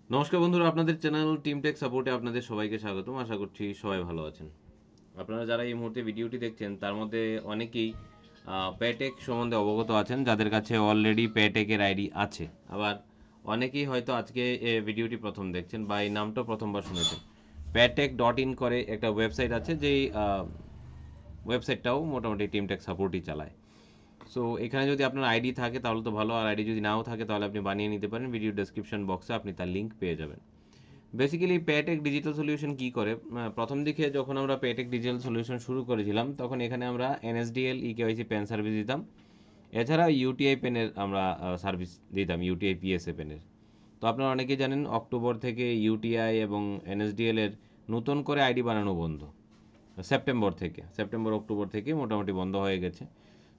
নমস্কার বন্ধুরা, আপনাদের চ্যানেল টিম টেক সাপোর্টে আপনাদের সবাইকে স্বাগতম। আশা করছি সবাই ভালো আছেন। আপনারা যারা এই মুহূর্তে ভিডিওটি দেখছেন তার মধ্যে অনেকেই পেটেক সম্বন্ধে অবগত আছেন, যাদের কাছে অলরেডি পেটেকের আইডি আছে। আবার অনেকেই হয়তো আজকে ভিডিওটি প্রথম দেখছেন বা এই নামটা প্রথমবার শুনেছেন। পেটেক.in করে একটা ওয়েবসাইট আছে, যেই ওয়েবসাইটটাও মোটামুটি টিম টেক সাপোর্টই চালায়। সো এখানে যদি আপনার আইডি থাকে তাহলে তো ভালো, আর আইডি যদি নাও থাকে তাহলে আপনি বানিয়ে নিতে পারেন। ভিডিও ডেসক্রিপশন বক্সে আপনি তার লিঙ্ক পেয়ে যাবেন। বেসিক্যালি পেটেক ডিজিটাল সলিউশন কি করে, প্রথম দিকে যখন আমরা পেটেক ডিজিটাল সলিউশন শুরু করেছিলাম তখন এখানে আমরা এনএসডিএল ইকেওয়াইসি পেন সার্ভিস দিতাম। এছাড়া ইউটিআই পেনের আমরা সার্ভিস দিতাম, ইউটিআই পিএসএ পেনের। তো আপনারা অনেকেই জানেন অক্টোবর থেকে ইউটিআই এবং এনএসডিএল এর নতুন করে আইডি বানানো বন্ধ। সেপ্টেম্বর অক্টোবর থেকে মোটামুটি বন্ধ হয়ে গেছে।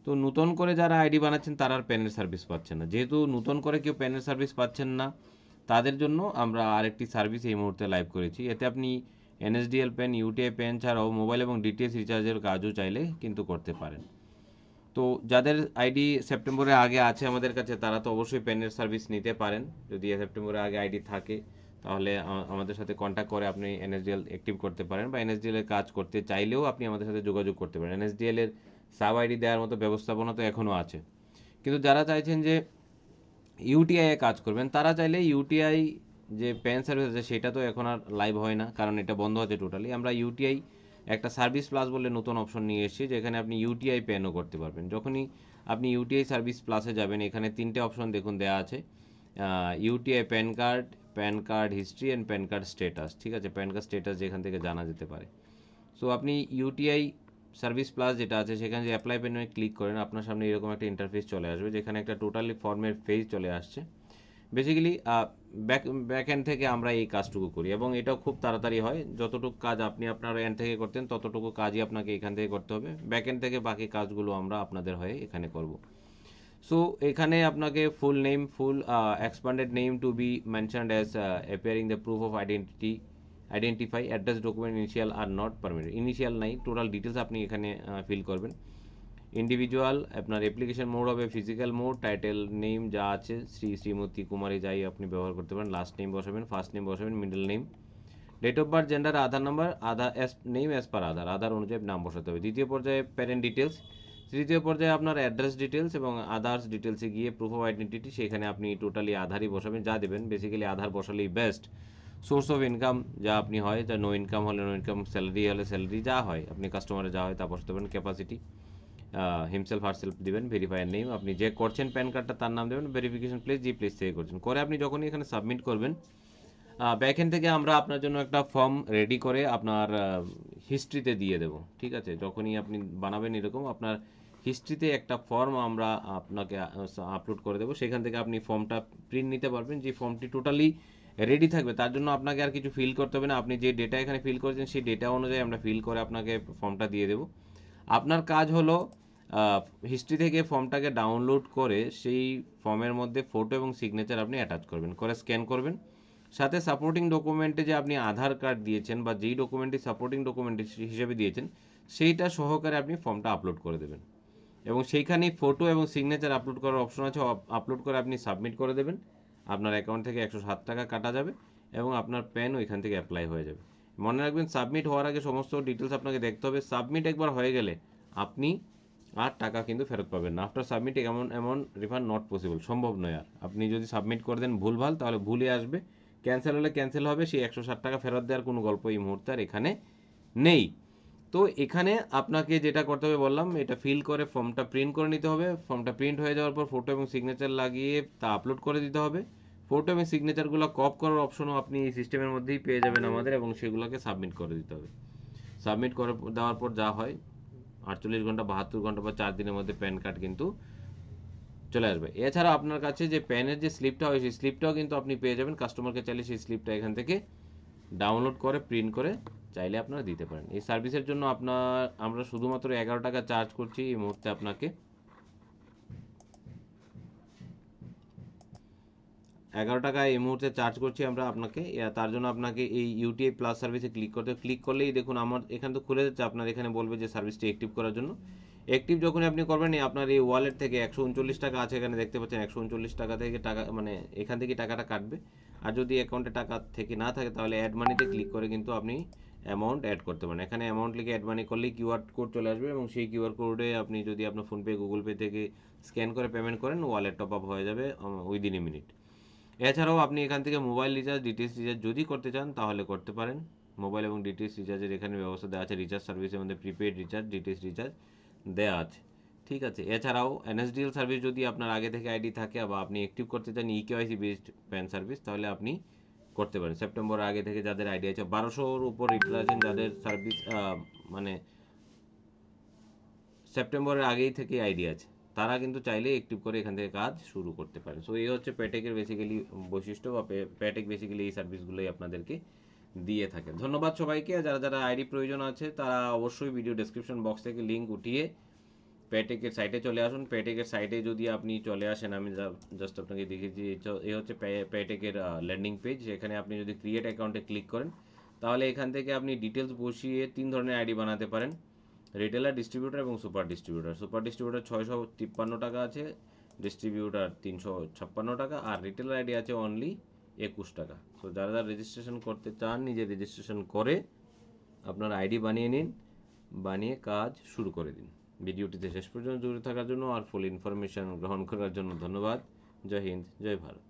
তো নতুন করে যারা আইডি বানাচ্ছেন তারা আর পেনের সার্ভিস পাচ্ছেন না। যেহেতু নতুন করে কেউ পেনের সার্ভিস পাচ্ছেন না, তাদের জন্য আমরা আরেকটি সার্ভিস এই মুহূর্তে লাইভ করেছি। এতে আপনি এনএসডিএল পেন, ইউটিআই পেন ছাড়াও মোবাইল এবং ডিটিএস রিচার্জের কাজও চাইলে কিন্তু করতে পারেন। তো যাদের আইডি সেপ্টেম্বরের আগে আছে আমাদের কাছে, তারা তো অবশ্যই পেনের সার্ভিস নিতে পারেন। যদি সাপ্টেম্বরের আগে আইডি থাকে তাহলে আমাদের সাথে কন্ট্যাক্ট করে আপনি এনএসডিএল অ্যাক্টিভ করতে পারেন, বা এনএসডিএল এর কাজ করতে চাইলেও আপনি আমাদের সাথে যোগাযোগ করতে পারেন। এনএসডিএল এর সাব আইডি দেওয়ার মতো ব্যবস্থাপনা তো এখনও আছে। কিন্তু যারা চাইছেন যে ইউটিআই এ কাজ করবেন, তারা চাইলে ইউটিআই যে পেন সার্ভিস আছে সেটা তো এখন আর লাইভ হয় না, কারণ এটা বন্ধ আছে টোটালি। আমরা ইউটিআই একটা সার্ভিস প্লাস বলে নতুন অপশন নিয়ে এসেছি, যেখানে আপনি ইউটিআই পেনও করতে পারবেন। যখনই আপনি ইউটিআই সার্ভিস প্লাসে যাবেন, এখানে তিনটে অপশন দেখুন দেওয়া আছে, UTI pan card, pan card history and pan card status. ঠিক আছে, প্যান কার্ড স্ট্যাটাস যেখান থেকে জানা যেতে পারে। সো আপনি ইউটিআই সার্ভিস প্লাস যেটা আছে সেখানে যে অ্যাপ্লাই পেনে ক্লিক করেন, আপনার সামনে এরকম একটা ইন্টারফেস চলে আসবে, যেখানে একটা টোটালি ফর্মের পেজ চলে আসছে। বেসিক্যালি ব্যাক এন্ড থেকে আমরা এই কাজটুকু করি, এবং এটাও খুব তাড়াতাড়ি হয়। যতটুকু কাজ আপনি আপনার এন্ড থেকে করতেন ততটুকু কাজই আপনাকে এখান থেকে করতে হবে। ব্যাক এন্ড থেকে বাকি কাজগুলো আমরা আপনাদের হয়ে এখানে করব। সো এখানে আপনাকে full name, full expanded name to be mentioned as appearing the proof of identify, address, document initial are not permitted. Initial নাই, টোটাল ডিটেলস আপনি এখানে ফিল করবেন। ইন্ডিভিজুয়াল আপনার অ্যাপ্লিকেশন মোড হবে ফিজিক্যাল মোড। টাইটেল নেম যা আছে শ্রী, শ্রীমতী, কুমারী যাই আপনি ব্যবহার করতে পারেন। লাস্ট নেম বসাবেন, ফার্স্ট নেম বসাবেন, middle name, date of birth, gender, Aadhaar number, Aadhaar name as per Aadhaar অনুযায়ী নাম বসাতে হবে। দ্বিতীয় পর্যায়ে প্যারেন্ট ডিটেলস। তৃতীয় পর্যায়ে আপনার অ্যাড্রেস ডিটেলস এবং আদার্স ডিটেলসে গিয়ে প্রুফ অফ আইডেন্টিটি, সেখানে আপনি টোটালি আধারই বসাবেন, যা দেবেন বেসিক্যালি আধার বসালেই বেস্ট। সোর্স অফ ইনকাম যা আপনি হয়, যা নো ইনকাম হলে নো ইনকাম, স্যালারি হলে স্যালারি, যা হয় আপনি কাস্টমারে যা হয় তা বসাতে পারেন। ক্যাপাসিটি হিমসেলফ হারসেলফ দিবেন। ভেরিফায়ার নেম, আপনি যে করছেন প্যান কার্ডটা তার নাম দেবেন। ভেরিফিকেশন প্লেস, যে প্লেস থেকে করছেন, করে আপনি যখনই এখানে সাবমিট করবেন, ব্যাকএন্ড থেকে আমরা আপনার জন্য একটা ফর্ম রেডি করে আপনার হিস্ট্রিতে দিয়ে দেব। ঠিক আছে, যখনই আপনি বানাবেন এরকম আপনার হিস্ট্রিতে একটা ফর্ম আমরা আপনাকে আপলোড করে দেবো। সেখান থেকে আপনি ফর্মটা প্রিন্ট নিতে পারবেন। যে ফর্মটি টোটালি রেডি থাকবে, তার জন্য আপনাকে আর কিছু ফিল করতে হবে না। আপনি যে ডেটা এখানে ফিল করেছেন সেই ডেটা অনুযায়ী আমরা ফিল করে আপনাকে ফর্মটা দিয়ে দেবো। আপনার কাজ হলো হিস্ট্রি থেকে ফর্মটাকে ডাউনলোড করে সেই ফর্মের মধ্যে ফটো এবং সিগনেচার আপনি অ্যাটাচ করবেন, করে স্ক্যান করবেন। সাথে সাপোর্টিং ডকুমেন্টে যে আপনি আধার কার্ড দিয়েছেন বা যেই ডকুমেন্টটি সাপোর্টিং ডকুমেন্ট হিসেবে দিয়েছেন সেইটা সহকারে আপনি ফর্মটা আপলোড করে দেবেন, এবং সেইখানেই ফটো এবং সিগনেচার আপলোড করার অপশন আছে। আপলোড করে আপনি সাবমিট করে দেবেন। আপনার অ্যাকাউন্ট থেকে 107 টাকা কাটা যাবে এবং আপনার প্যান ওইখান থেকে অ্যাপ্লাই হয়ে যাবে। মনে রাখবেন, সাবমিট হওয়ার আগে সমস্ত ডিটেলস আপনাকে দেখতে হবে। সাবমিট একবার হয়ে গেলে আপনি আর টাকা কিন্তু ফেরত পাবেন না। আফটার সাবমিট এমন রিফান্ড নট পসিবল, সম্ভব নয়। আর আপনি যদি সাবমিট করে দেন ভুলভাল, তাহলে ভুলই আসবে। ক্যান্সেল হলে ক্যান্সেল হবে, সেই 107 টাকা ফেরত দেওয়ার কোনো গল্প এই মুহূর্তে আর এখানে নেই। তো এখানে আপনাকে যেটা করতে হবে বললাম, এটা ফিল করে ফর্মটা প্রিন্ট করে নিতে হবে। ফর্মটা প্রিন্ট হয়ে যাওয়ার পর ফটো এবং সিগনেচার লাগিয়ে তা আপলোড করে দিতে হবে। ফটো এবং সিগনেচারগুলো কপ করার অপশনও আপনি এই সিস্টেমের মধ্যেই পেয়ে যাবেন আমাদের, এবং সেগুলোকে সাবমিট করে দিতে হবে। সাবমিট করে দেওয়ার পর যা হয়, 48 ঘন্টা, 72 ঘন্টা বা 4 দিনের মধ্যে প্যান কার্ড কিন্তু চলে আসবে। এছাড়া আপনার কাছে যে প্যানের যে স্লিপটা হয় সেই স্লিপটাও কিন্তু আপনি পেয়ে যাবেন। কাস্টমারকে চাইলে সেই স্লিপটা এখান থেকে ডাউনলোড করে প্রিন্ট করে চাইলে আপনারা দিতে পারেন। এই সার্ভিসের জন্য আমরা শুধুমাত্র 11 টাকা চার্জ করছি এই মুহূর্তে। আপনাকে 11 টাকা এই মুহূর্তে চার্জ করছি আমরা আপনাকে। তার জন্য আপনাকে এই ইউটিআই প্লাস সার্ভিসে ক্লিক করলেই দেখুন আমার এখানে তো খুলে যাচ্ছে। আপনার এখানে বলবে যে সার্ভিসটি অ্যাক্টিভ করার জন্য। অ্যাক্টিভ যখনই আপনি করবেন, আপনার এই ওয়ালেট থেকে 139 টাকা আছে, এখানে দেখতে পাচ্ছেন 139 টাকা থেকে টাকা, মানে এখান থেকে টাকাটা কাটবে। আর যদি অ্যাকাউন্টে টাকা থেকে না থাকে তাহলে অ্যাড মানিতে ক্লিক করে কিন্তু আপনি অ্যামাউন্ট অ্যাড করতে পারেন। এখানে অ্যামাউন্ট লিখে অ্যাড মানি করলেই কিউআর কোড চলে আসবে এবং সেই কিউআর কোডে আপনি যদি আপনার ফোনপে গুগল পে থেকে স্ক্যান করে পেমেন্ট করেন ওয়ালেট টপ আপ হয়ে যাবে উইদিন এ মিনিট। এছাড়াও আপনি এখান থেকে মোবাইল রিচার্জ, ডিটিএইচ রিচার্জ যদি করতে চান তাহলে করতে পারেন। মোবাইল এবং ডিটিএইচ রিচার্জের এখানে ব্যবস্থা দেওয়া আছে। রিচার্জ সার্ভিসের মধ্যে প্রিপেড রিচার্জ, ডিটিএইচ রিচার্জ দেওয়া আছে। ঠিক আছে, এছাড়াও এনএসডিএল সার্ভিস যদি আপনার আগে থেকে আইডি থাকে বা আপনি অ্যাক্টিভ করতে চান ইকেওয়াইসি বেসড প্যান সার্ভিস তাহলে আপনি করতে পারেন। সেপ্টেম্বর আগে থেকে যাদের আইডি আছে 1200-র উপর রিটেল আছেন যাদের সার্ভিস মানে সেপ্টেম্বরের আগেই থেকে আইডি আছে তারা কিন্তু চাইলে অ্যাক্টিভ করে এখান থেকে কাজ শুরু করতে পারে। সো এই হচ্ছে পেটেকের বেসিক্যালি বৈশিষ্ট্য বা পেটেক বেসিক্যালি এই সার্ভিসগুলোই আপনাদেরকে দিয়ে থাকে। ধন্যবাদ সবাইকে। যারা যারা আইডি প্রয়োজন আছে তারা অবশ্যই ভিডিও ডেসক্রিপশন বক্স থেকে লিঙ্ক উঠিয়ে পেটেকের সাইটে চলে আসুন। পেটেকের সাইটে যদি আপনি চলে আসেন, আমি জাস্ট আপনাকে দেখিয়েছি, এই হচ্ছে পেটেকের ল্যান্ডিং পেজ। এখানে আপনি যদি ক্রিয়েট অ্যাকাউন্টে ক্লিক করেন তাহলে এখান থেকে আপনি ডিটেলস বসিয়ে 3 ধরনের আইডি বানাতে পারেন: রিটেলার, ডিস্ট্রিবিউটার এবং সুপার ডিস্ট্রিবিউটার। সুপার ডিস্ট্রিবিউটার 653 টাকা আছে, ডিস্ট্রিবিউটার 356 টাকা, আর রিটেলার আইডি আছে অনলি 21 টাকা। সো যারা যারা রেজিস্ট্রেশন করতে চান নিজে রেজিস্ট্রেশন করে আপনার আইডি বানিয়ে নিন, বানিয়ে কাজ শুরু করে দিন। ভিডিওটিতে শেষ পর্যন্ত জুড়ে থাকার জন্য আর ফুল ইনফরমেশন গ্রহণ করার জন্য ধন্যবাদ। জয় হিন্দ, জয় ভারত।